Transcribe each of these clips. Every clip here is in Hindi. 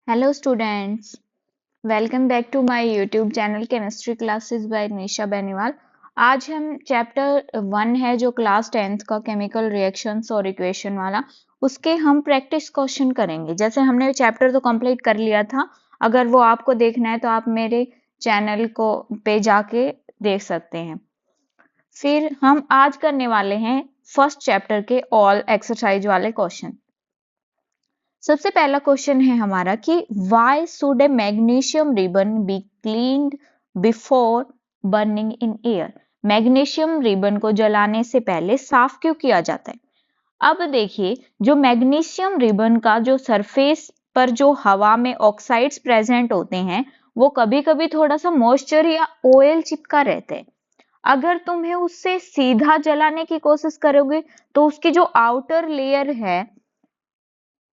Hello students, welcome back to my YouTube channel Chemistry Classes by निशा बेनीवाल। आज हम चैप्टर 1 है जो क्लास 10th का केमिकल रिएक्शंस और इक्वेशन वाला, उसके हम प्रैक्टिस क्वेश्चन करेंगे। जैसे हमने चैप्टर तो कंप्लीट कर लिया था, अगर वो आपको देखना है तो आप मेरे चैनल को पे जाके देख सकते हैं। फिर हम आज करने वाले हैं फर्स्ट चैप्टर के ऑल एक्सरसाइज वाले क्वेश्चन। सबसे पहला क्वेश्चन है हमारा कि why should A magnesium ribbon be cleaned before burning in air. Magnesium ribbon को जलाने से पहले साफ क्यों किया जाता है। अब देखिए, जो मैग्नीशियम रिबन का जो सरफेस पर जो हवा में ऑक्साइड्स प्रेजेंट होते हैं वो कभी कभी थोड़ा सा मॉइस्चर या ऑयल चिपका रहते हैं। अगर तुम्हें उससे सीधा जलाने की कोशिश करोगे तो उसकी जो आउटर लेयर है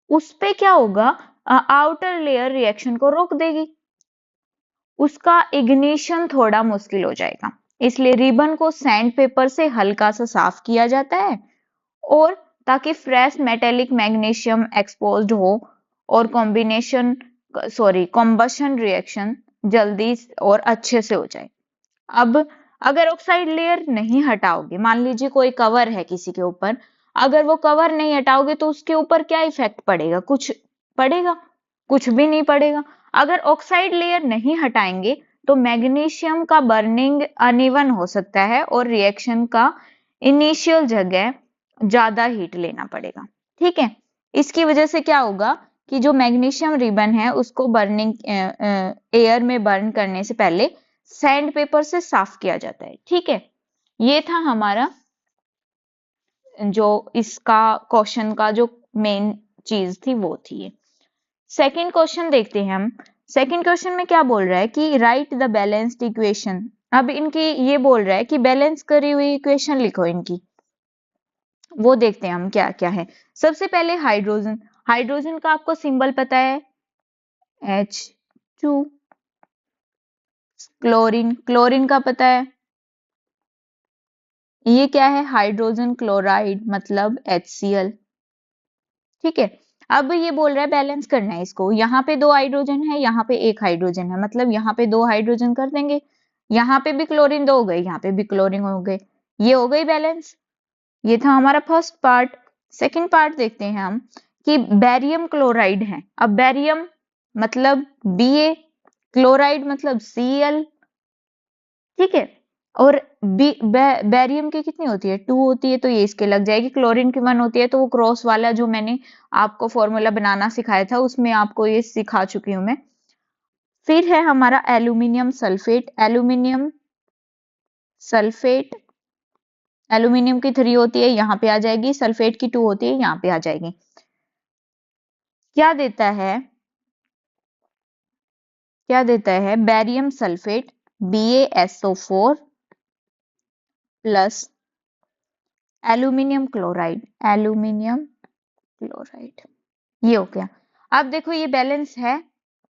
उस पे क्या होगा, आउटर लेयर रिएक्शन को रोक देगी, उसका इग्निशन थोड़ा मुश्किल हो जाएगा। इसलिए रिबन को सैंड पेपर से हल्का सा साफ किया जाता है और ताकि फ्रेश मेटेलिक मैग्नीशियम एक्सपोज्ड हो और कॉम्बशन रिएक्शन जल्दी और अच्छे से हो जाए। अब अगर ऑक्साइड लेयर नहीं हटाओगे, मान लीजिए कोई कवर है किसी के ऊपर, अगर वो कवर नहीं हटाओगे तो उसके ऊपर क्या इफेक्ट पड़ेगा, कुछ पड़ेगा? कुछ भी नहीं पड़ेगा। अगर ऑक्साइड लेयर नहीं हटाएंगे तो मैग्नीशियम का बर्निंग अनइवन हो सकता है और रिएक्शन का इनिशियल जगह ज्यादा हीट लेना पड़ेगा। ठीक है, इसकी वजह से क्या होगा कि जो मैग्नीशियम रिबन है उसको बर्निंग एयर में बर्न करने से पहले सैंड पेपर से साफ किया जाता है। ठीक है, ये था हमारा जो इसका क्वेश्चन का जो मेन चीज थी वो थी। सेकंड क्वेश्चन देखते हैं हम। सेकंड क्वेश्चन में क्या बोल रहा है कि राइट द बैलेंस्ड इक्वेशन। अब इनकी ये बोल रहा है कि बैलेंस करी हुई इक्वेशन लिखो इनकी, वो देखते हैं हम क्या क्या है। सबसे पहले हाइड्रोजन, हाइड्रोजन का आपको सिंबल पता है H2। क्लोरीन, क्लोरीन का पता है, ये क्या है, हाइड्रोजन क्लोराइड मतलब HCl। ठीक है, अब ये बोल रहा है बैलेंस करना है इसको। यहाँ पे 2 हाइड्रोजन है, यहाँ पे 1 हाइड्रोजन है, मतलब यहाँ पे 2 हाइड्रोजन कर देंगे, यहाँ पे भी क्लोरीन 2 हो गए, यहाँ पे भी क्लोरीन हो गए, ये हो गई बैलेंस। ये था हमारा फर्स्ट पार्ट। सेकंड पार्ट देखते हैं हम कि बैरियम क्लोराइड है। अब बैरियम मतलब Ba, क्लोराइड मतलब Cl। ठीक है, और बैरियम की कितनी होती है, 2 होती है, तो ये इसके लग जाएगी। क्लोरीन की 1 होती है, तो वो क्रॉस वाला जो मैंने आपको फॉर्मूला बनाना सिखाया था उसमें आपको ये सिखा चुकी हूं मैं। फिर है हमारा aluminium sulphate. Aluminium sulphate, aluminium की 3 होती है, यहाँ पे आ जाएगी, सल्फेट की 2 होती है, यहाँ पे आ जाएगी। क्या देता है, क्या देता है, barium sulphate BaSO4 plus aluminium chloride, aluminium chloride, ये हो गया। अब देखो ये बैलेंस है,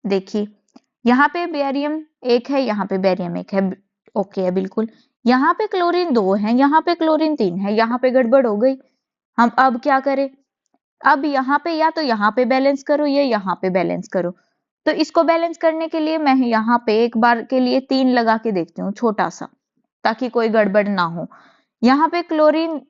देखिए यहाँ पे बेरियम 1 है, यहाँ पे बेरियम 1 है, ओके है बिल्कुल। यहाँ पे क्लोरीन 2 है, यहाँ पे क्लोरीन 3 है, यहाँ पे गड़बड़ हो गई। हम अब क्या करें, अब यहाँ पे या तो यहाँ पे बैलेंस करो या यहाँ पे बैलेंस करो। तो इसको बैलेंस करने के लिए मैं यहाँ पे एक बार के लिए 3 लगा के देखती हूँ, छोटा सा, ताकि कोई गड़बड़ ना हो। यहाँ पे क्लोरीन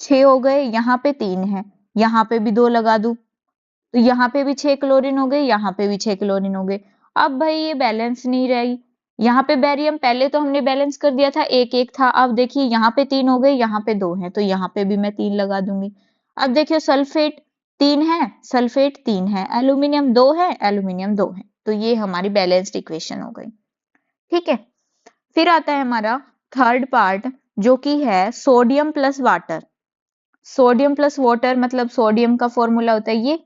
6 हो गए, यहाँ पे 3 है, यहाँ पे भी 2 लगा दूं, तो यहाँ पे भी 6 क्लोरीन हो गए, यहाँ पे भी 6 क्लोरीन हो गए। अब भाई ये बैलेंस नहीं रही। यहाँ पे बैरियम पहले तो हमने बैलेंस कर दिया था, 1 1 था। अब देखिए यहाँ पे 3 हो गए, यहाँ पे 2 है, तो यहाँ पे भी मैं 3 लगा दूंगी। अब देखिए सल्फेट 3 है, सल्फेट 3 है, एल्यूमिनियम 2 है, एल्यूमिनियम 2 है, तो ये हमारी बैलेंस्ड इक्वेशन हो गई। ठीक है, फिर आता है हमारा थर्ड पार्ट जो कि है sodium plus water. Sodium plus water मतलब सोडियम का फॉर्मूला होता है ये,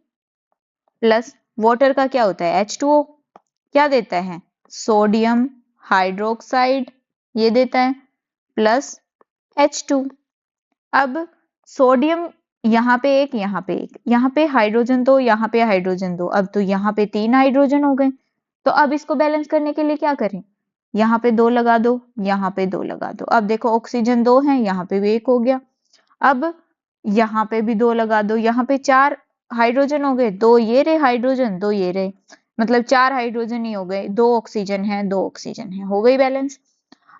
प्लस वाटर का क्या होता है H2O। क्या देता है, सोडियम हाइड्रोक्साइड, ये देता है, प्लस H2। अब सोडियम यहाँ पे 1, यहाँ पे 1, यहाँ पे हाइड्रोजन 2, यहाँ पे हाइड्रोजन 2, अब तो यहाँ पे 3 हाइड्रोजन हो गए। तो अब इसको बैलेंस करने के लिए क्या करें, यहाँ पे 2 लगा दो, यहाँ पे 2 लगा दो। अब देखो ऑक्सीजन 2 है, यहाँ पे भी 1 हो गया। अब यहाँ पे भी 2 लगा दो, यहाँ पे 4 हाइड्रोजन हो गए, 2 ये रहे हाइड्रोजन, 2 ये रहे, मतलब 4 हाइड्रोजन ही हो गए, 2 ऑक्सीजन है, 2 ऑक्सीजन है, हो गई बैलेंस।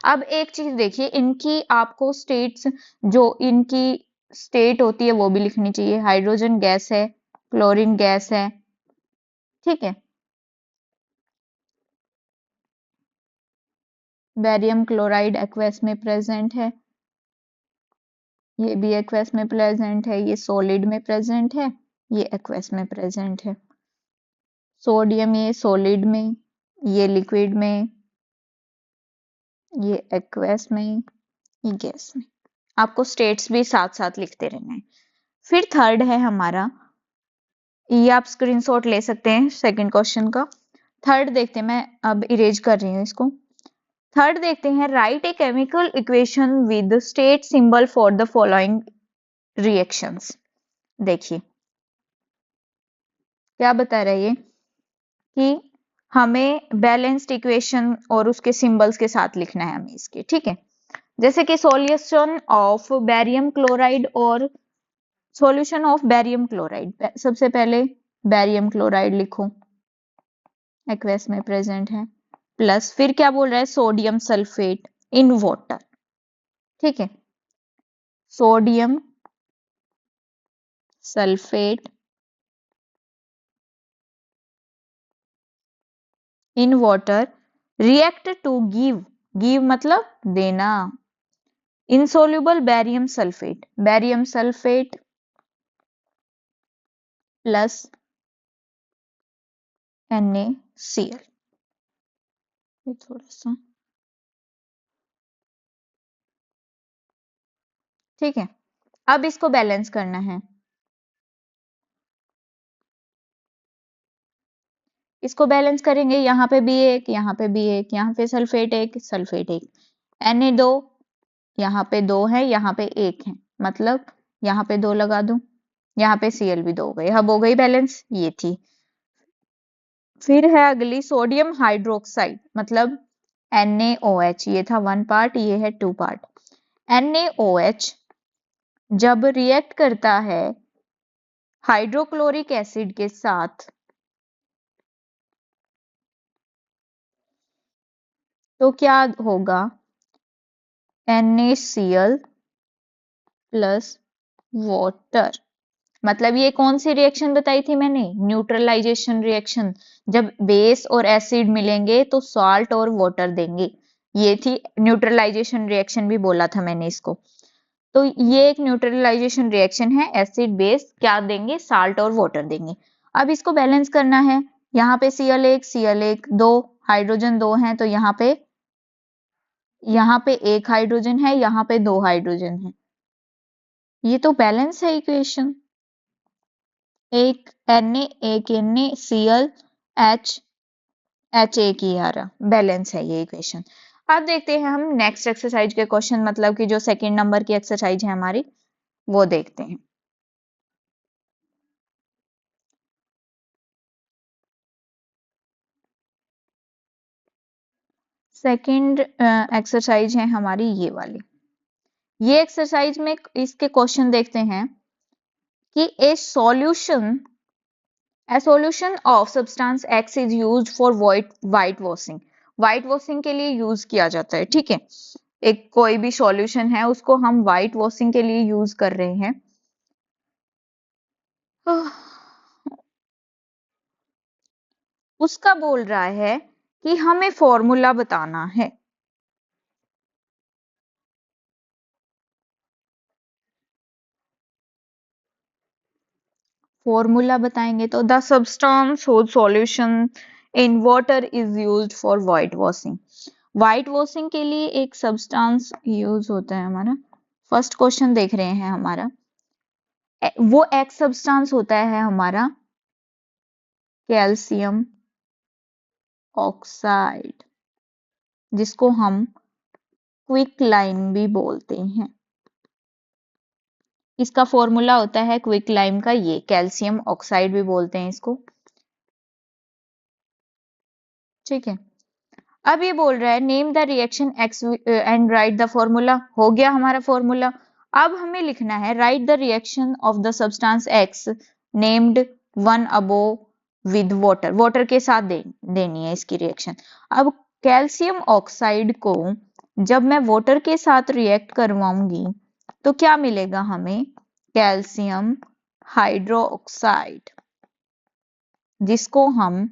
अब एक चीज देखिए, इनकी आपको स्टेट्स, जो इनकी स्टेट होती है वो भी लिखनी चाहिए। हाइड्रोजन गैस है, क्लोरीन गैस है, ठीक है। बेरियम क्लोराइड एक्वस में प्रेजेंट है, ये भी एक्वस में प्रेजेंट है, ये सॉलिड में प्रेजेंट है, ये एक्वस में प्रेजेंट है। सोडियम ये सॉलिड में, ये लिक्विड में, ये एक्वस में, ये गैस में। आपको स्टेट्स भी साथ साथ लिखते रहना है। फिर थर्ड है हमारा, ये आप स्क्रीनशॉट ले सकते हैं सेकंड क्वेश्चन का। थर्ड देखते हैं, मैं अब इरेज कर रही हूँ इसको। थर्ड देखते हैं, right a chemical equation with state symbol for the following reactions. देखिए क्या बता रहा है ये, कि हमें बैलेंस्ड इक्वेशन और उसके सिंबल्स के साथ लिखना है हमें इसके, ठीक है। जैसे कि सॉल्यूशन ऑफ बेरियम क्लोराइड और सॉल्यूशन ऑफ बेरियम क्लोराइड, सबसे पहले बेरियम क्लोराइड लिखो, एक्वस में प्रेजेंट है, प्लस फिर क्या बोल रहा है, सोडियम सल्फेट इन वाटर, ठीक है। Sodium sulphate in water react to give, give मतलब देना, insoluble barium sulfate plus NaCl। ये थोड़ा सा, ठीक है। अब इसको बैलेंस करना है, इसको बैलेंस करेंगे, यहाँ पे भी एक, यहाँ पे भी एक, यहाँ पे सल्फेट एक, सल्फेट एक, Na2, यहाँ पे 2 है, यहाँ पे 1 है, मतलब यहाँ पे 2 लगा दूं, यहाँ पे Cl भी 2 हो गए, अब हो गई बैलेंस, ये थी। फिर है अगली सोडियम हाइड्रोक्साइड, मतलब NaOH, ये था 1 पार्ट, ये है 2 पार्ट। NaOH जब रिएक्ट करता है हाइड्रोक्लोरिक एसिड के साथ, तो क्या होगा, NaCl प्लस वाटर। मतलब ये कौन सी रिएक्शन बताई थी मैंने, न्यूट्रलाइजेशन रिएक्शन। जब बेस और एसिड मिलेंगे तो सॉल्ट और वाटर देंगे, ये थी न्यूट्रलाइजेशन रिएक्शन भी बोला था मैंने इसको। तो ये एक न्यूट्रलाइजेशन रिएक्शन है, एसिड बेस क्या देंगे, साल्ट और वाटर देंगे। अब इसको बैलेंस करना है, यहाँ पे Cl1 2 हाइड्रोजन 2 हैं, तो यहाँ पे 1 हाइड्रोजन है, यहाँ पे 2 हाइड्रोजन है, ये तो बैलेंस है इक्वेशन। एक Na एक NaCl H एक ही आ रहा, बैलेंस है ये इक्वेशन। अब देखते हैं हम नेक्स्ट एक्सरसाइज के क्वेश्चन, मतलब कि जो सेकंड नंबर की एक्सरसाइज है हमारी, वो देखते हैं। सेकंड एक्सरसाइज है हमारी ये वाली। ये एक्सरसाइज में इसके क्वेश्चन देखते हैं कि ए solution of substance X is used for white washing. White washing के लिए यूज किया जाता है, ठीक है। एक कोई भी सॉल्यूशन है, उसको हम वाइट वॉशिंग के लिए यूज कर रहे हैं। उसका बोल रहा है कि हमें फॉर्मूला बताना है। फॉर्मूला बताएंगे तो the substance whose solution in water is used for white washing. White washing के लिए एक सब्सटेंस यूज होता है हमारा। फर्स्ट क्वेश्चन देख रहे हैं हमारा, वो एक सब्सटेंस होता है हमारा कैल्शियम ऑक्साइड, जिसको हम क्विक लाइम भी बोलते हैं। इसका फॉर्मूला होता है क्विक लाइम का, ये कैल्शियम ऑक्साइड भी बोलते हैं इसको, ठीक है। अब ये बोल रहा है name the reaction x and right the formula. हो गया हमारा फॉर्मूला। अब हमें लिखना है right the reaction of the substance x named one above with water, water के साथ देनी है इसकी रिएक्शन। अब कैल्शियम ऑक्साइड को जब मैं वाटर के साथ रिएक्ट करवाऊंगी तो क्या मिलेगा हमें? कैल्शियम हाइड्रोक्साइड, जिसको हम,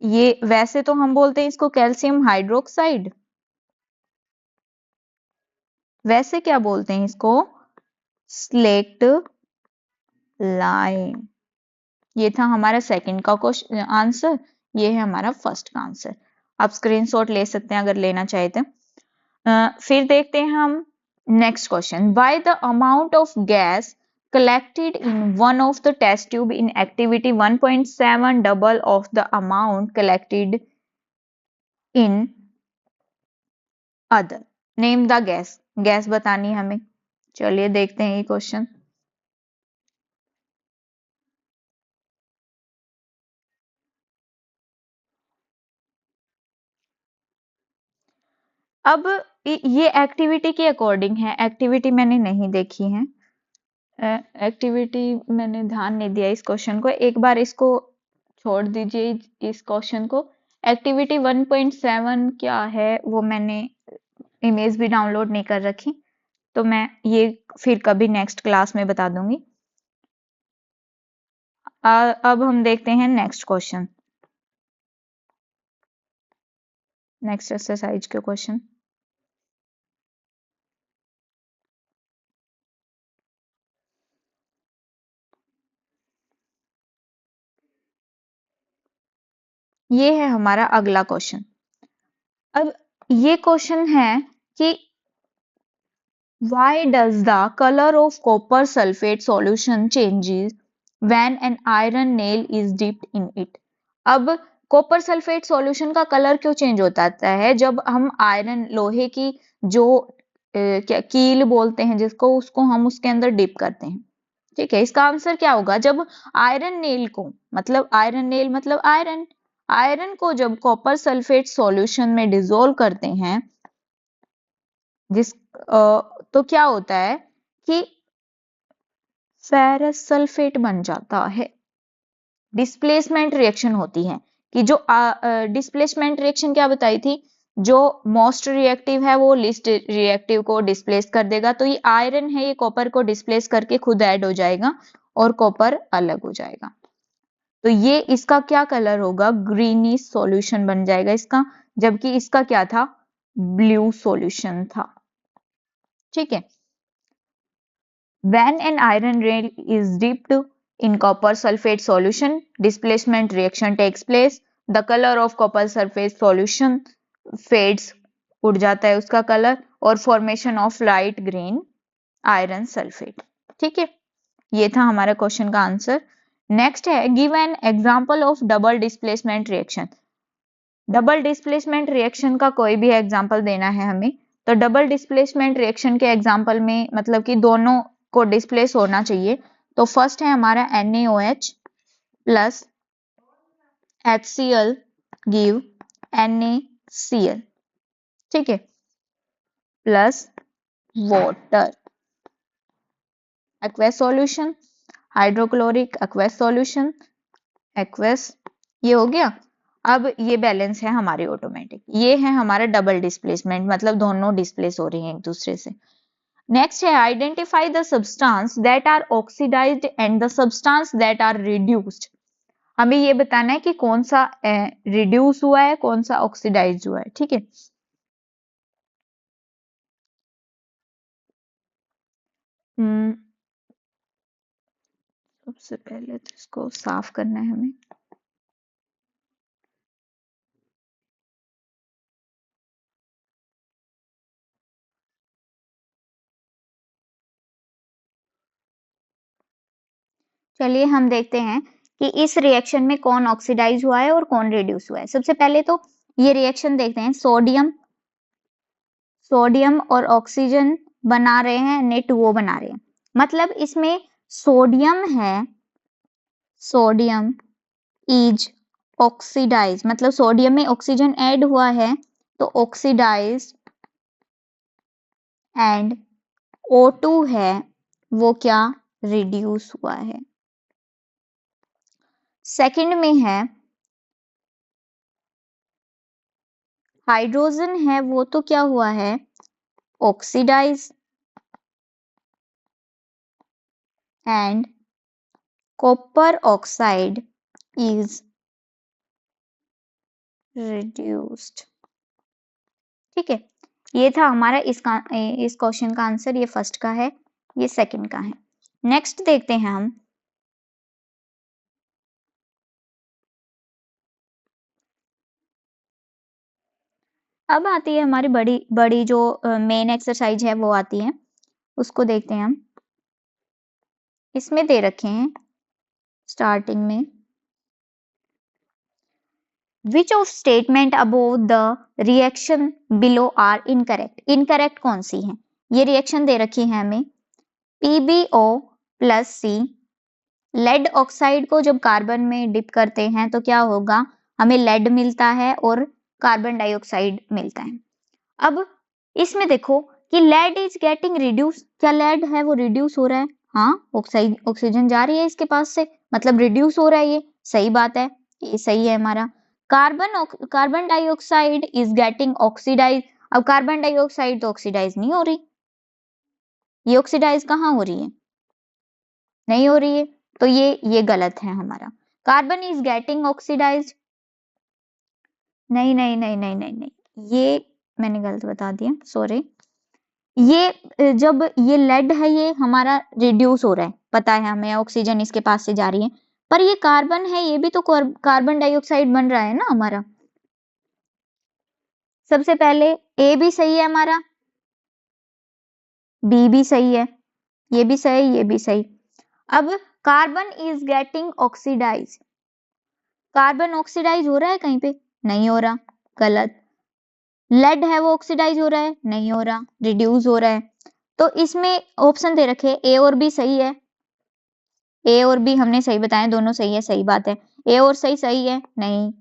ये वैसे तो हम बोलते हैं इसको कैल्शियम हाइड्रोक्साइड, वैसे क्या बोलते हैं इसको? Slaked lime. ये था हमारा सेकंड का क्वेश्चन आंसर, ये है हमारा फर्स्ट का आंसर। आप स्क्रीनशॉट ले सकते हैं अगर लेना चाहे तो। फिर देखते हैं हम next question. By the amount of gas collected in one of the test tube in activity 1.7 double of the amount collected in other, name the gas। Gas बतानी है हमें। चलिए देखते हैं ये क्वेश्चन। अब ये एक्टिविटी के अकॉर्डिंग है, एक्टिविटी मैंने नहीं देखी है, एक्टिविटी मैंने ध्यान नहीं दिया इस क्वेश्चन को, एक बार इसको छोड़ दीजिए इस क्वेश्चन को। एक्टिविटी 1.7 क्या है वो मैंने इमेज भी डाउनलोड नहीं कर रखी, तो मैं ये फिर कभी नेक्स्ट क्लास में बता दूंगी। अब हम देखते हैं नेक्स्ट क्वेश्चन, नेक्स्ट एक्सरसाइज के क्वेश्चन। ये है हमारा अगला क्वेश्चन। अब ये क्वेश्चन है कि why does the color of copper sulfate solution changes when an iron nail is dipped in it? अब कॉपर सल्फेट सॉल्यूशन का कलर क्यों चेंज होता है जब हम आयरन, लोहे की जो क्या कील बोलते हैं जिसको, उसको हम उसके अंदर डिप करते हैं। ठीक है, इसका आंसर क्या होगा? जब आयरन नेल को, मतलब आयरन नेल मतलब आयरन, आयरन को जब कॉपर सल्फेट सॉल्यूशन में डिसॉल्व करते हैं तो क्या होता है कि फेरस सल्फेट बन जाता है। डिस्प्लेसमेंट रिएक्शन होती है कि जो डिस्प्लेसमेंट रिएक्शन क्या बताई थी, जो मोस्ट रिएक्टिव है वो लिस्ट रिएक्टिव को डिस्प्लेस कर देगा। तो ये आयरन है, ये कॉपर को डिस्प्लेस करके खुद ऐड हो जाएगा और कॉपर अलग हो जाएगा। तो ये इसका क्या कलर होगा? ग्रीनिश सॉल्यूशन बन जाएगा इसका, जबकि इसका क्या था? ब्लू सॉल्यूशन था। ठीक है। When an iron rail is dipped in copper sulfate solution, displacement reaction takes place. The color of copper sulfate solution fades, उड़ जाता है उसका कलर, और formation of light green iron sulfate। ठीक है, ये था हमारा क्वेश्चन का आंसर। नेक्स्ट है, give an example of double displacement reaction. Double displacement reaction का कोई भी एग्जांपल देना है हमें। तो डबल डिस्प्लेसमेंट रिएक्शन के एग्जांपल में मतलब कि दोनों को डिस्प्लेस होना चाहिए। तो फर्स्ट है हमारा NaOH plus HCl give NaCl। ठीक है, plus water, aqueous solution, hydrochloric aqueous solution, aqueous, ये हो गया। अब ये बैलेंस है हमारी ऑटोमेटिक, ये है हमारा डबल डिस्प्लेसमेंट, मतलब दोनों डिस्प्लेस हो रही हैं एक दूसरे से। नेक्स्ट है, identify the substance that are oxidised and the substance that are reduced. हमें ये बताना है कि कौन सा रिड्यूस हुआ है, कौन सा ऑक्सीडाइज हुआ है। ठीक है, सबसे पहले तो इसको साफ करना है हमें। चलिए हम देखते हैं कि इस रिएक्शन में कौन ऑक्सीडाइज हुआ है और कौन रिड्यूस हुआ है। सबसे पहले तो ये रिएक्शन देखते हैं। सोडियम, सोडियम और ऑक्सीजन बना रहे हैं, N2O बना रहे हैं। मतलब इसमें सोडियम है, सोडियम इज ऑक्सीडाइज, मतलब सोडियम में ऑक्सीजन ऐड हुआ है तो ऑक्सीडाइज, एंड O2 है वो क्या? रिड्यूस हुआ है। सेकंड में है हाइड्रोजन है वो तो क्या हुआ है, oxidise, and copper oxide is reduced. ठीक है, ये था हमारा इस क्वेश्चन का आंसर। ये फर्स्ट का है, ये सेकंड का है। नेक्स्ट देखते हैं हम। अब आती है हमारी बड़ी बड़ी जो मेन एक्सरसाइज है वो आती है, उसको देखते हैं हम। इसमें दे रखे हैं स्टार्टिंग में, Which of statement above the reaction below are incorrect? Incorrect कौन सी है? ये रिएक्शन दे रखी है हमें, PbO प्लस C, लेड ऑक्साइड को जब कार्बन में डिप करते हैं तो क्या होगा, हमें लेड मिलता है और कार्बन डाइऑक्साइड मिलता है। अब इसमें देखो कि लेड इज गेटिंग रिड्यूस, क्या लेड है वो रिड्यूस हो रहा है? हाँ, ऑक्सीजन जा रही है इसके पास से, मतलब रिड्यूस हो रहा है, ये सही बात है, ये सही है हमारा। Carbon dioxide is getting oxidise, अब कार्बन डाइऑक्साइड तो ऑक्सीडाइज नहीं हो रही, ये ऑक्सीडाइज कहाँ हो रही है, नहीं हो रही है, तो ये गलत है हमारा। कार्बन इज गेटिंग ऑक्सीडाइज, नहीं नहीं नहीं नहीं नहीं नहीं, ये मैंने गलत बता दिया, सॉरी। ये जब ये लेड है ये हमारा रिड्यूस हो रहा है, पता है हमें, ऑक्सीजन इसके पास से जा रही है, पर ये कार्बन है, ये भी तो कार्बन डाइऑक्साइड बन रहा है ना हमारा। सबसे पहले ए भी सही है हमारा, बी भी सही है, ये भी सही, ये भी सही। अब carbon is getting oxidise, carbon oxidise हो रहा है कहीं पे, नहीं हो रहा, गलत। लेड है वो ऑक्सीडाइज हो रहा है, नहीं हो रहा, रिड्यूस हो रहा है। तो इसमें ऑप्शन दे रखे ए और बी सही है, ए और बी हमने सही बताया, दोनों सही है, सही बात है। ए और सही सही है, नहीं।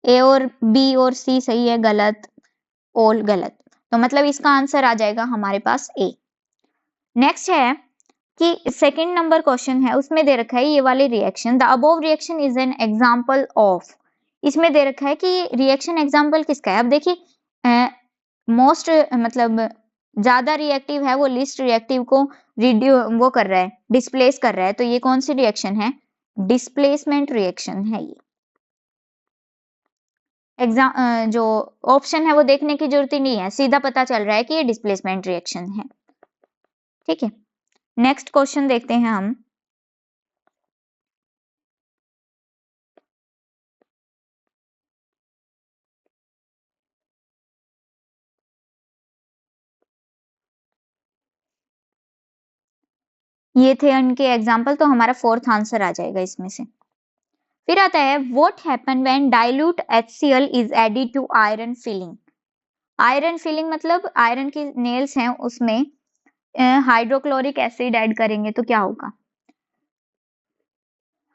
ए और बी और सी सही है, गलत, ऑल गलत। तो मतलब इसका आंसर आ जाएगा हमारे पास ए। नेक्स्ट है कि सेकंड नंबर क्वेश्चन है, उसमें दे रखा है ये वाली reaction, the above reaction is an example of, इसमें दे रखा है कि रिएक्शन एग्जांपल किसका है। अब देखिए मोस्ट मतलब ज्यादा रिएक्टिव है वो लिस्ट रिएक्टिव को वो कर रहा है, डिस्प्लेस कर रहा है, तो ये कौन सी रिएक्शन है, डिस्प्लेसमेंट रिएक्शन है ये। जो ऑप्शन है वो देखने की जरूरत ही नहीं है, सीधा पता चल रहा है कि ये डिस्प्लेसमेंट रिएक्शन है। ठीक है, नेक्स्ट क्वेश्चन देखते हैं हम। ये थे उनके एग्जाम्पल, तो हमारा फोर्थ आंसर आ जाएगा इसमें से। फिर आता है what happen when dilute HCl is added to iron filing. Iron filing मतलब आयरन की नेल्स हैं उसमें हाइड्रोक्लोरिक एसिड ऐड करेंगे तो क्या होगा,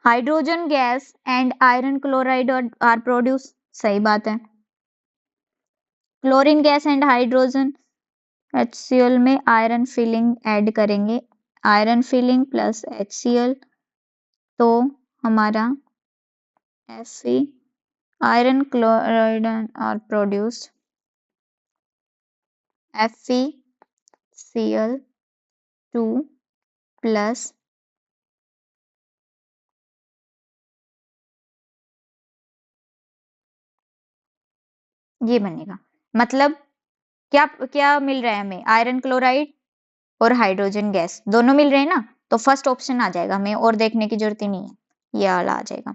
hydrogen gas and iron chloride are produce, सही बात है। Chlorine gas and hydrogen HCl में आयरन फिलिंग ऐड करेंगे, आयरन फिलिंग प्लस HCl, तो हमारा Fe iron chloride are produced, FeCl2 plus ये बनेगा, मतलब क्या क्या मिल रहा है हमें, आयरन क्लोराइड और हाइड्रोजन गैस दोनों मिल रहे हैं ना, तो फर्स्ट ऑप्शन आ जाएगा, हमें और देखने की जरूरत ही नहीं है, ये वाला आ जाएगा।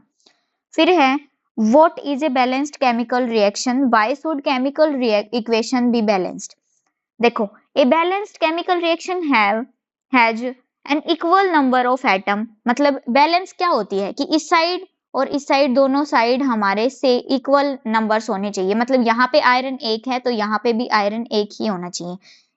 फिर है what is a balanced chemical reaction, why should chemical equation be balanced। देखो a balanced chemical reaction has an equal number of atom, मतलब बैलेंस क्या होती है कि इस साइड और इस साइड दोनों साइड हमारे से इक्वल नंबर्स होने चाहिए, मतलब यहाँ पे आयरन 1 है तो यहाँ पे भी आयरन 1 ही होना चाहिए,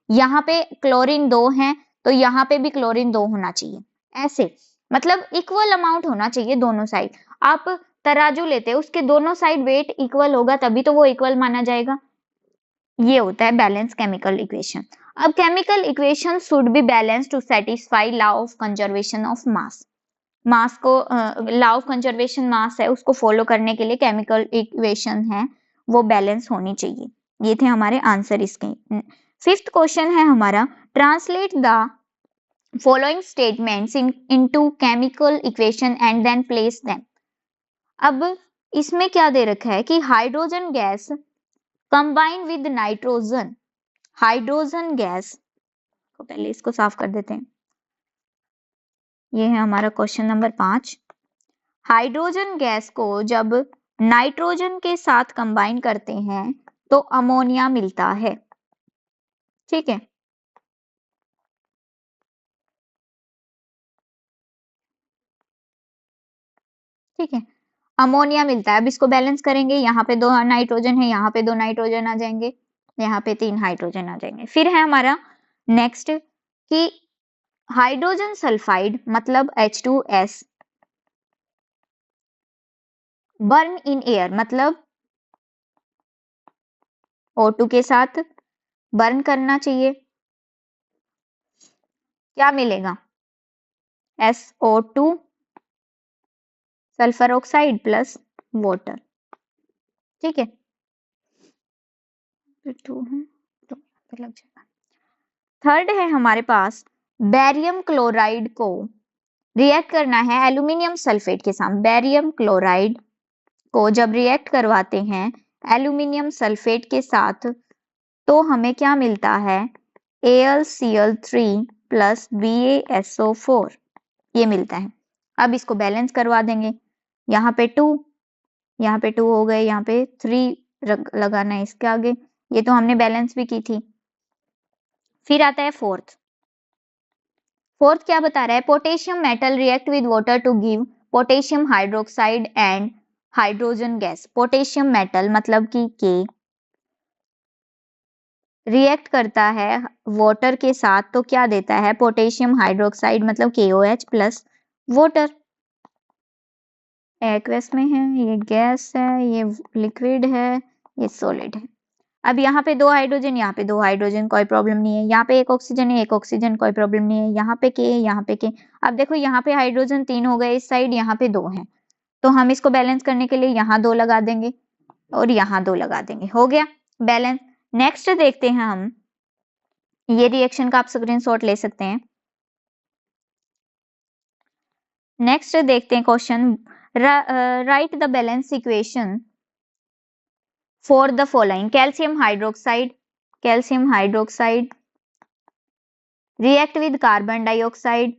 यहाँ पे क्लोरीन 2 है तो यहाँ पे भी क्लोरीन 2 होना चाहिए, ऐसे मतलब इक्वल अमाउंट होना चाहिए दोनों साइड। आप तराजू लेते हैं उसके दोनों साइड वेट इक्वल होगा तभी तो वो इक्वल माना जाएगा, ये होता है बैलेंस केमिकल इक्वेशन। अब chemical equation should be balance to satisfy law of conservation of mass, mass को लॉ ऑफ कंजर्वेशन मास है उसको फॉलो करने के लिए केमिकल इक्वेशन है वो बैलेंस होनी चाहिए। ये थे हमारे आंसर इसके। फिफ्थ क्वेश्चन है हमारा, translate the following statements into chemical equation and then place them. अब इसमें क्या दे रखा है कि hydrogen gas combine with nitrogen, hydrogen gas को पहले इसको साफ कर देते हैं। ये है हमारा क्वेश्चन नंबर 5। हाइड्रोजन गैस को जब नाइट्रोजन के साथ कंबाइन करते हैं तो अमोनिया मिलता है। ठीक है, ठीक है, अमोनिया मिलता है। अब इसको बैलेंस करेंगे, यहाँ पे 2 नाइट्रोजन है, यहाँ पे 2 नाइट्रोजन आ जाएंगे, यहाँ पे 3 हाइड्रोजन आ जाएंगे। फिर है हमारा नेक्स्ट कि हाइड्रोजन सल्फाइड मतलब H2S बर्न इन एयर मतलब O2 के साथ बर्न करना चाहिए, क्या मिलेगा? SO2 sulphur oxide plus water. ठीक है, 2 है तो लग जाएगा। थर्ड है हमारे पास, बेरियम क्लोराइड को रिएक्ट करना है एल्यूमिनियम सल्फेट के साथ। बेरियम क्लोराइड को जब रिएक्ट करवाते हैं एल्यूमिनियम सल्फेट के साथ तो हमें क्या मिलता है? AlCl3 प्लस BaSO4 ये मिलता है। अब इसको बैलेंस करवा देंगे, यहाँ पे 2, यहाँ पे 2 हो गए, यहाँ पे 3 लगाना है इसके आगे, ये तो हमने बैलेंस भी की थी। फिर आता है फोर्थ। फोर्थ क्या बता रहा है? Potassium metal react with water to give potassium hydroxide and hydrogen gas. Potassium metal मतलब कि के रिएक्ट करता है वाटर के साथ तो क्या देता है? पोटेशियम हाइड्रोक्साइड मतलब KOH प्लस वाटर। एक्वस में है, ये गैस है, ये लिक्विड है, ये सॉलिड है। अब यहाँ पे 2 हाइड्रोजन, यहाँ पे 2 हाइड्रोजन, कोई प्रॉब्लम नहीं है। यहाँ पे 1 ऑक्सीजन है, 1 ऑक्सीजन, कोई प्रॉब्लम नहीं है। यहाँ पे के, यहाँ पे के। अब देखो यहाँ पे हाइड्रोजन 3 हो गए इस साइड, यहाँ पे 2 हैं, तो हम इसको बैलेंस करने के लिए यहाँ 2 लगा देंगे और यहाँ 2 लगा देंगे, हो गया बैलेंस। नेक्स्ट देखते हैं हम, ये रिएक्शन का आप स्क्रीनशॉट ले सकते हैं। नेक्स्ट देखते हैं question, write the balance equation for the following. Calcium hydroxide react with carbon dioxide,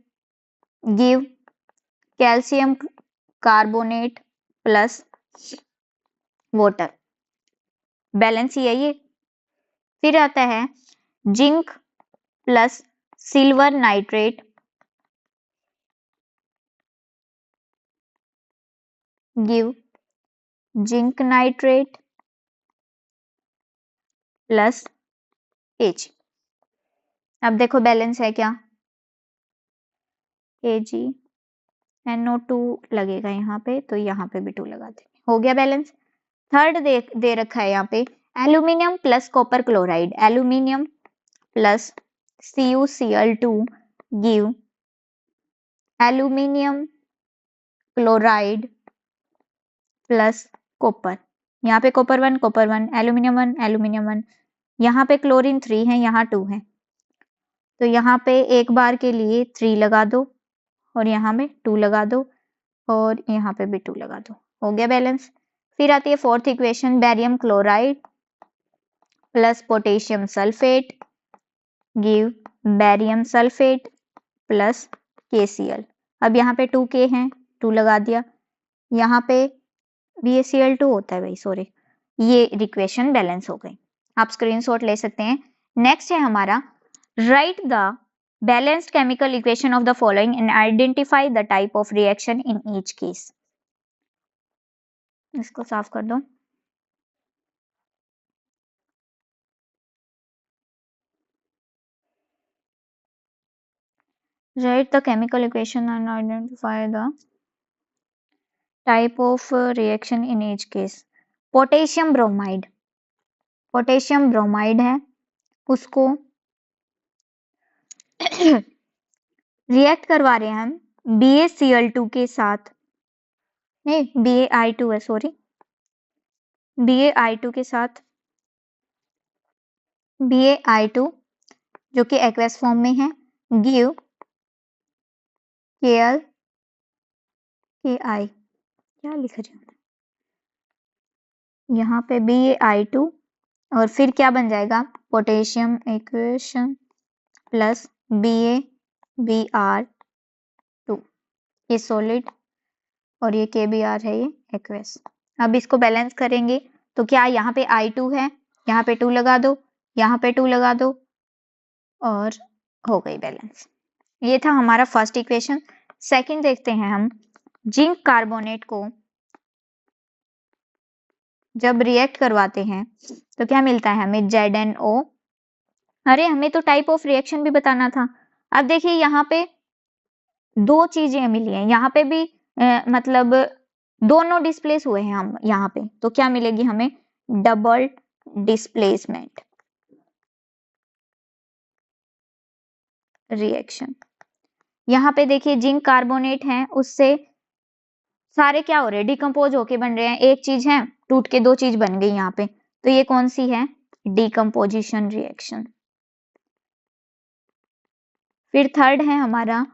give calcium carbonate plus water। Balance ही है ये। फिर आता है zinc plus silver nitrate, give zinc nitrate plus Ag। अब देखो बैलेंस है क्या? AgNO2 लगेगा यहाँ पे, तो यहाँ पे भी 2 लगा देंगे, हो गया बैलेंस। थर्ड दे रखा है यहाँ पे aluminium plus copper chloride, aluminium plus CuCl2 give aluminium chloride plus copper. यहाँ पे कॉपर 1, एल्यूमिनियम 1, यहाँ पे क्लोरीन 3 है, यहाँ 2 है, तो यहाँ पे एक बार के लिए 3 लगा दो और यहाँ में 2 लगा दो और यहाँ पे भी 2 लगा दो, हो गया बैलेंस। फिर आती है fourth equation, barium chloride plus potassium sulphate give barium sulphate plus KCl। अब यहाँ पे 2K है, 2 लगा दिया, यहाँ पे BaCl2 होता है भाई, सॉरी, ये इक्वेशन बैलेंस हो गई, आप स्क्रीनशॉट ले सकते हैं। नेक्स्ट है हमारा, right the balanced chemical equation of the following and identify the type of reaction in each case. इसको साफ कर दो। Write the chemical equation and identify the type of reaction in each case। Potassium bromide है, उसको रिएक्ट करवा रहे हैं हम BaCl2 के साथ, नहीं BaI2 है, सॉरी, BaI2 के साथ BaI2 जो कि एक्वस फॉर्म में है, गिव Kl Ki, क्या लिख रही हूँ यहाँ पे BaI2 और फिर क्या बन जाएगा, पोटेशियम इक्वेशन प्लस BaBr2, ये सॉलिड और ये KBr है, ये एक्वस। अब इसको बैलेंस करेंगे तो क्या यहाँ पे I2 है, यहाँ पे 2 लगा दो, यहाँ पे 2 लगा दो और हो गई बैलेंस। ये था हमारा फर्स्ट इक्वेशन। सेकंड देखते हैं हम, जिंक कार्बोनेट को जब रिएक्ट करवाते हैं तो क्या मिलता है हमें, ZnO। अरे हमें तो टाइप ऑफ रिएक्शन भी बताना था। अब देखिए यहाँ पे दो चीजें मिली हैं, यहाँ पे भी मतलब दोनों डिस्प्लेस हुए हैं हम यहाँ पे, तो क्या मिलेगी हमें, डबल डिस्प्लेसमेंट रिएक्शन। यहाँ पे देखिए जिंक कार्बोनेट है, उससे सारे क्या हो रहे हैं, डिकम्पोज होके बन रहे हैं, एक चीज है टूट के दो चीज बन गई यहाँ पे, तो ये कौन सी है, डिकम्पोजिशन रिएक्शन। फिर थर्ड है हमारा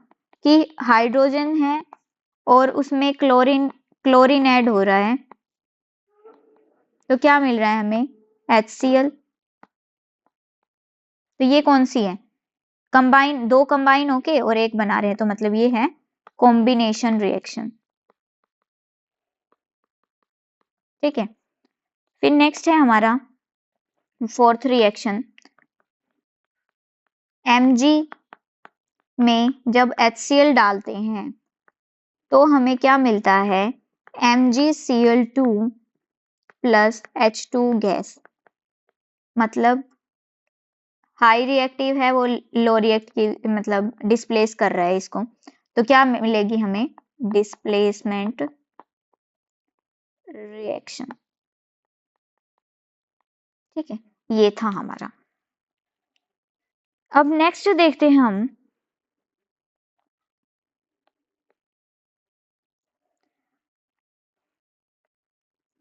कि हाइड्रोजन है और उसमें क्लोरीन ऐड हो रहा है, तो क्या मिल रहा है हमें, HCl। तो ये कौन सी है, कंबाइन, दो कंबाइन होके और एक बना रहे हैं, तो मतलब ये है कॉम्बिनेशन रिएक्शन। ठीक है, फिर नेक्स्ट है हमारा फोर्थ रिएक्शन, Mg में जब HCl डालते हैं तो हमें क्या मिलता है, MgCl2 प्लस H2 गैस, मतलब हाई रिएक्टिव है, वो लो रिएक्टिव मतलब डिस्प्लेस कर रहा है इसको, तो क्या मिलेगी हमें, डिस्प्लेसमेंट रिएक्शन। ठीक है, ये था हमारा। अब नेक्स्ट देखते हैं हम,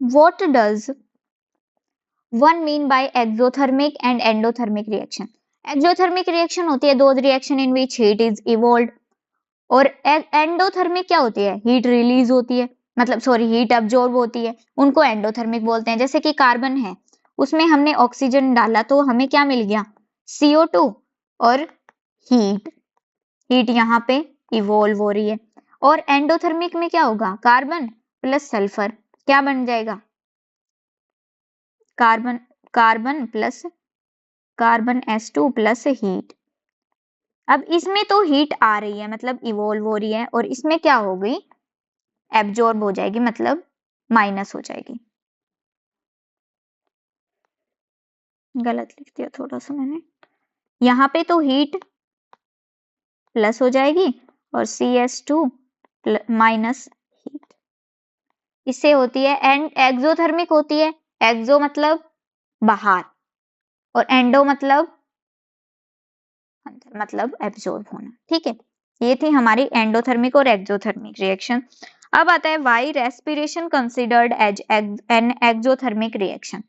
what does one mean by exothermic and endothermic reaction. Exothermic reaction होती है दो reaction in which heat is evolved, और एंडोथर्मिक क्या होती है, हीट रिलीज होती है, मतलब सॉरी हीट अब्जॉर्ब होती है, उनको एंडोथर्मिक बोलते हैं। जैसे कि कार्बन है, उसमें हमने ऑक्सीजन डाला तो हमें क्या मिल गया, CO2 और हीट यहाँ पे इवॉल्व हो रही है। और एंडोथर्मिक में क्या होगा, कार्बन प्लस सल्फर, क्या बन जाएगा, carbon plus carbon S2 plus heat. अब इसमें तो हीट आ रही है मतलब इवॉल्व हो रही है, और इसमें क्या हो गई, एब्जॉर्ब हो जाएगी मतलब माइनस हो जाएगी। गलत लिख दिया थोड़ा सा मैंने, यहाँ पे तो हीट प्लस हो जाएगी और CS2 माइनस हीट, इससे होती है एंड एक्सोथर्मिक होती है, एक्सो मतलब बाहर और एंडो मतलब अंदर, मतलब एब्जॉर्ब होना। ठीक है, ये थी हमारी एंडोथर्मिक और एक्सोथर्मिक रिएक्शन। अब आता है why respiration considered as an exothermic reaction,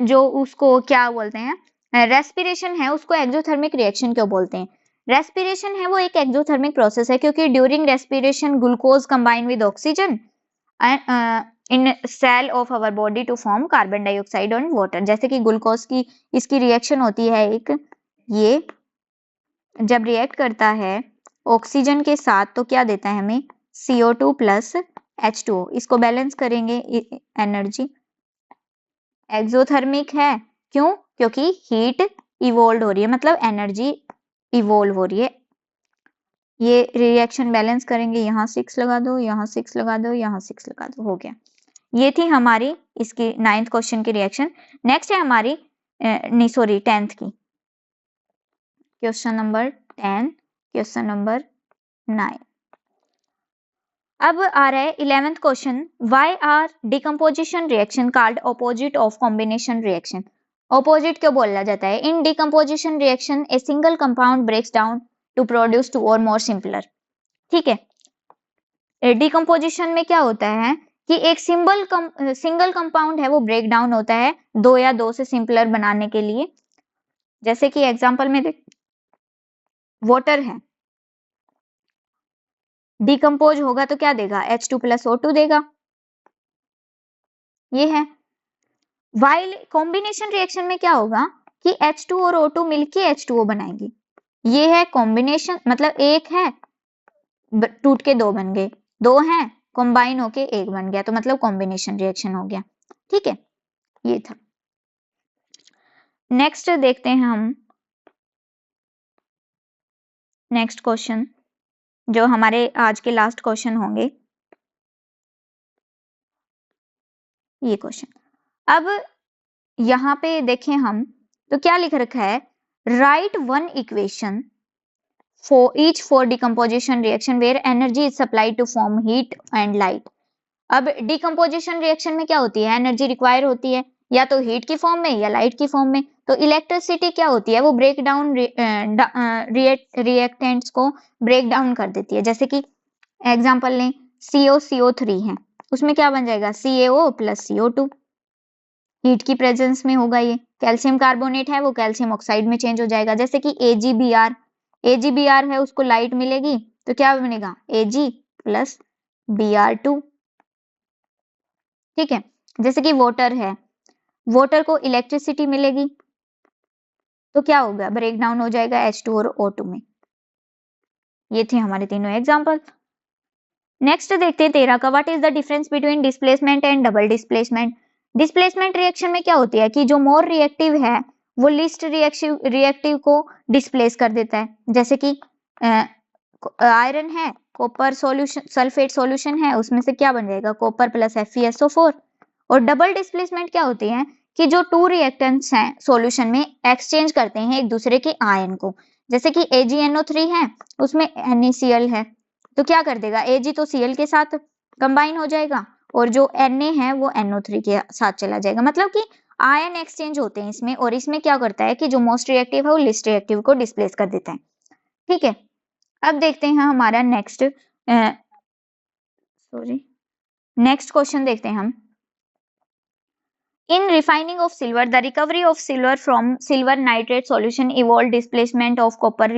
जो उसको क्या बोलते हैं, रेस्पिरेशन है उसको एक्सोथर्मिक रिएक्शन क्यों बोलते हैं। रेस्पिरेशन है वो एक एक्सोथर्मिक प्रोसेस है, क्योंकि during respiration glucose combine with oxygen in cell of our body to form carbon dioxide and water. जैसे कि ग्लूकोज की इसकी रिएक्शन होती है एक, ये जब रिएक्ट करता है ऑक्सीजन के साथ तो क्या देता है हमें, CO2 प्लस H2O। इसको बैलेंस करेंगे, एनर्जी एक्सोथर्मिक है, क्यों, क्योंकि हीट इवॉल्व हो रही है मतलब एनर्जी इवॉल्व हो रही है। ये रिएक्शन बैलेंस करेंगे, यहाँ 6 लगा दो, यहाँ 6 लगा दो, यहाँ 6 लगा दो, हो गया। ये थी हमारी इसकी 9th क्वेश्चन की रिएक्शन। नेक्स्ट है हमारी नहीं सॉरी 10th की, क्वेश्चन नंबर 10, क्वेश्चन नंबर 9। अब आ रहा है 11th question, why are decomposition reaction called opposite of combination reaction. Opposite क्यों बोला जाता है, in decomposition reaction a single compound breaks down to produce two और मोर सिंपलर। ठीक है। डिकम्पोजिशन में क्या होता है कि एक सिंगल कंपाउंड है वो ब्रेक डाउन होता है दो या दो से सिंपलर बनाने के लिए। जैसे कि एग्जांपल में देख, वाटर है, डिकम्पोज होगा तो क्या देगा, H2 + O2 देगा, ये है। वाइल कॉम्बिनेशन रिएक्शन में क्या होगा कि H2 और O2 मिलके H2O बनाएंगे, ये है कॉम्बिनेशन, मतलब एक है टूट के दो बन गए, दो हैं कंबाइन होके एक बन गया, तो मतलब कॉम्बिनेशन रिएक्शन हो गया। ठीक है, ये था। नेक्स्ट देखते हैं हम, नेक्स्ट क्वेश्चन जो हमारे आज के लास्ट क्वेश्चन होंगे, ये क्वेश्चन। अब यहाँ पे देखें हम तो क्या लिख रखा है, right one equation for each for decomposition reaction where energy is supplied to form heat and light। अब डिकम्पोजिशन रिएक्शन में क्या होती है, एनर्जी रिक्वायर होती है या तो हीट की फॉर्म में या लाइट की फॉर्म में, तो इलेक्ट्रिसिटी क्या होती है, वो ब्रेक डाउन रिएक्टेंट्स को ब्रेक डाउन कर देती है। जैसे कि एग्जांपल लें, CO3 है, उसमें क्या बन जाएगा, CaO + CO2, हीट की प्रेजेंस में होगा ये। कैल्शियम कार्बोनेट है वो कैल्शियम ऑक्साइड में चेंज हो जाएगा। जैसे कि AgBr है, उसको लाइट मिलेगी तो क्या बनेगा, Ag + Br2। ठीक है, जैसे कि वाटर है, वाटर को इलेक्ट्रिसिटी मिलेगी तो क्या होगा, ब्रेक डाउन हो जाएगा H2 और O2 में। ये थे हमारे तीनों एग्जांपल। नेक्स्ट देखते हैं 13 का, what is the difference between displacement and double displacement. Displacement reaction में क्या होती है कि जो मोर रिएक्टिव है वो लिस्ट रिएक्टिव को डिस्प्लेस कर देता है। जैसे कि आयरन है, कॉपर सॉल्यूशन, सल्फेट सॉल्यूशन है, उसमें से क्या बन जाएगा, कॉपर + FeSO4। और डबल डिस्प्लेसमेंट क्या होती है कि जो टू रिएक्टेंट्स हैं सॉल्यूशन में एक्सचेंज करते हैं एक दूसरे के आयन को। जैसे कि AgNO3 है, उसमें NaCl है, तो क्या कर देगा, Ag तो Cl के साथ कंबाइन हो जाएगा और जो Na है वो NO3 के साथ चला जाएगा। मतलब कि आयन एक्सचेंज होते हैं इसमें, और इसमें क्या करता है कि जो मोस्ट रिएक्टिव है वो लिस्ट रिएक्टिव को डिस्प्लेस कर देता है। ठीक है, अब देखते हैं हमारा नेक्स्ट क्वेश्चन देखते हैं हम। In refining of silver, the recovery of silver from silver nitrate solution evolved displacement of copper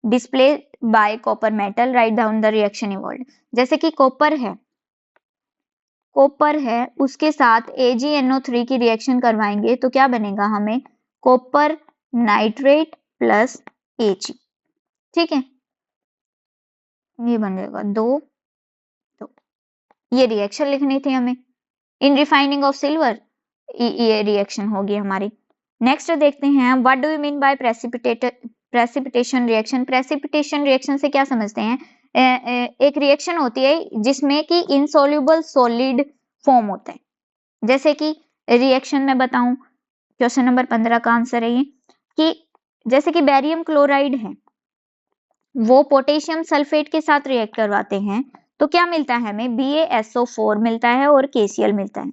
displayed by copper metal. Write down the reaction evolved। जैसे कि कॉपर है उसके साथ AgNO3 की रिएक्शन करवाएंगे तो क्या बनेगा, हमें कॉपर नाइट्रेट + Ag। ठीक है, ये बन जाएगा 2। ये रिएक्शन लिखनी थी हमें। इन रिफाइनिंग ऑफ सिल्वर, ये रिएक्शन होगी हमारी। नेक्स्ट देखते हैं, what do you mean by precipitation reaction. Precipitation reaction से क्या समझते हैं, एक रिएक्शन होती है जिसमें कि इनसॉल्युबल सॉलिड फॉर्म होता है। जैसे कि रिएक्शन में बताऊं, क्वेश्चन नंबर 15 का आंसर है ये, कि जैसे कि बेरियम क्लोराइड है वो पोटेशियम सल्फेट के साथ रिएक्ट करवाते हैं तो क्या मिलता है हमें, BaSO4 मिलता है और KCl मिलता है।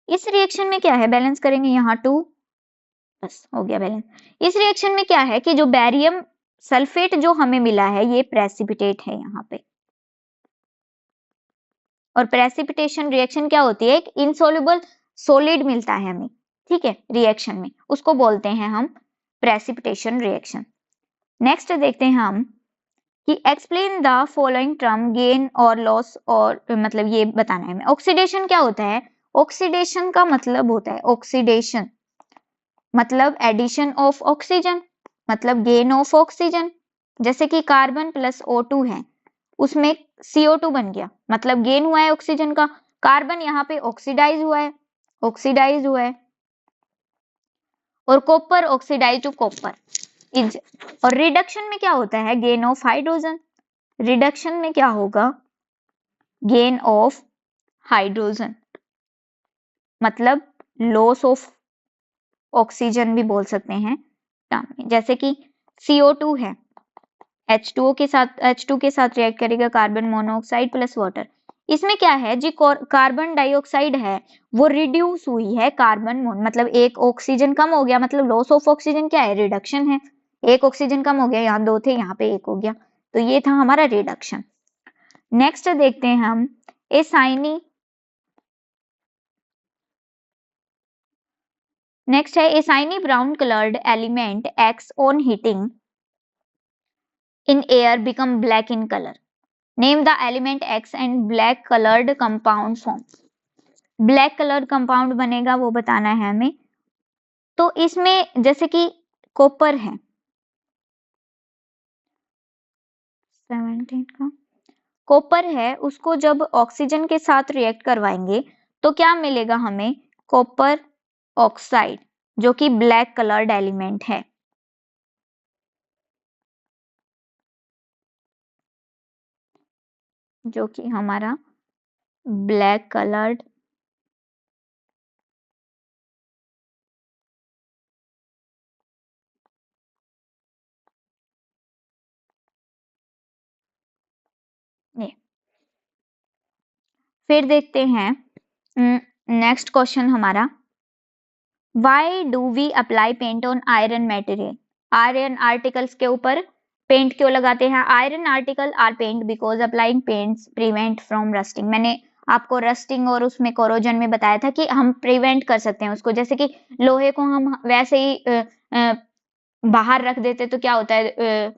इस रिएक्शन में क्या है, बैलेंस करेंगे यहाँ 2, बस हो गया बैलेंस। इस रिएक्शन में क्या है कि जो बेरियम सल्फेट जो हमें मिला है ये प्रेसिपिटेट है यहाँ पे, और प्रेसिपिटेशन रिएक्शन क्या होती है, एक इनसॉल्युबल सॉलिड मिलता है हमें, ठीक है, रिएक्शन में, उसको बोलते हैं हम प्रेसिपिटेशन रिएक्शन। नेक्स्ट देखते हैं हम कि explain the following term, gain और लॉस, और मतलब ये बताना है हमें। ऑक्सीडेशन क्या होता है, ऑक्सीडेशन का मतलब होता है, ऑक्सीडेशन मतलब एडिशन ऑफ ऑक्सीजन, मतलब गेन ऑफ ऑक्सीजन। जैसे कि कार्बन + O2 है, उसमें CO2 बन गया, मतलब गेन हुआ है ऑक्सीजन का। कार्बन यहाँ पे ऑक्सीडाइज हुआ है, और copper oxidise to copper is. और रिडक्शन में क्या होता है, गेन ऑफ हाइड्रोजन। रिडक्शन में क्या होगा, गेन ऑफ हाइड्रोजन, मतलब लॉस ऑफ ऑक्सीजन भी बोल सकते हैं टर्म में। जैसे कि CO2 है, H2 के साथ रिएक्ट करेगा कार्बन मोनोऑक्साइड + वाटर। इसमें क्या है जी, कार्बन डाइऑक्साइड है वो रिड्यूस हुई है कार्बन मतलब एक ऑक्सीजन कम हो गया, मतलब लॉस ऑफ ऑक्सीजन क्या है, रिडक्शन है। एक ऑक्सीजन कम हो गया, यहाँ 2 थे यहाँ पे 1 हो गया। तो ये था हमारा रिडक्शन। नेक्स्ट देखते हैं हम ए शाइनी, नेक्स्ट है a shiny brown coloured element X on heating in air become black in color. Name the element X and black colored compound form. Black colour compound बनेगा वो बताना है हमें। तो इसमें जैसे कि कॉपर है 17 का कॉपर है, उसको जब ऑक्सीजन के साथ रिएक्ट करवाएंगे तो क्या मिलेगा हमें, कॉपर ऑक्साइड, जो कि ब्लैक कलर्ड एलिमेंट है। जो कि हमारा ब्लैक कलर्ड ये। फिर देखते हैं नेक्स्ट क्वेश्चन हमारा, why do we apply paint on iron material. Iron articles के ऊपर पेंट क्यों लगाते हैं। Iron article are paint because applying paints prevent from rusting. मैंने आपको रस्टिंग और उसमें कोरोजन में बताया था कि हम प्रिवेंट कर सकते हैं उसको, जैसे कि लोहे को हम वैसे ही बाहर रख देते तो क्या होता है,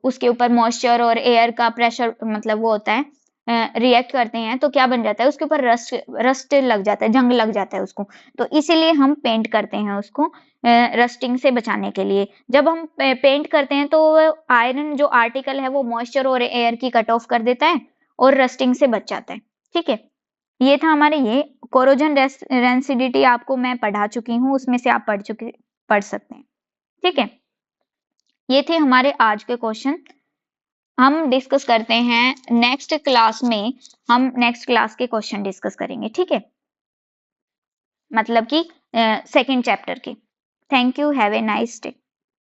उसके ऊपर मॉइस्चर और एयर का प्रेशर मतलब वो होता है, रिएक्ट करते हैं तो क्या बन जाता है, उसके ऊपर रस्ट लग जाता है, जंग लग जाता है उसको। तो इसीलिए हम पेंट करते हैं उसको रस्टिंग से बचाने के लिए। जब हम पेंट करते हैं तो आयरन जो आर्टिकल है वो मॉइस्चर और एयर की कट ऑफ कर देता है और रस्टिंग से बच जाता है। ठीक है, ये था हमारे ये कोरोजन रेंसिडिटी आपको मैं पढ़ा चुकी हूँ, उसमें से आप पढ़ सकते हैं। ठीक है, ये थे हमारे आज के क्वेश्चन। हम डिस्कस करते हैं नेक्स्ट क्लास में, हम नेक्स्ट क्लास के क्वेश्चन डिस्कस करेंगे। ठीक है, मतलब कि सेकंड चैप्टर के। Thank you, have a nice day.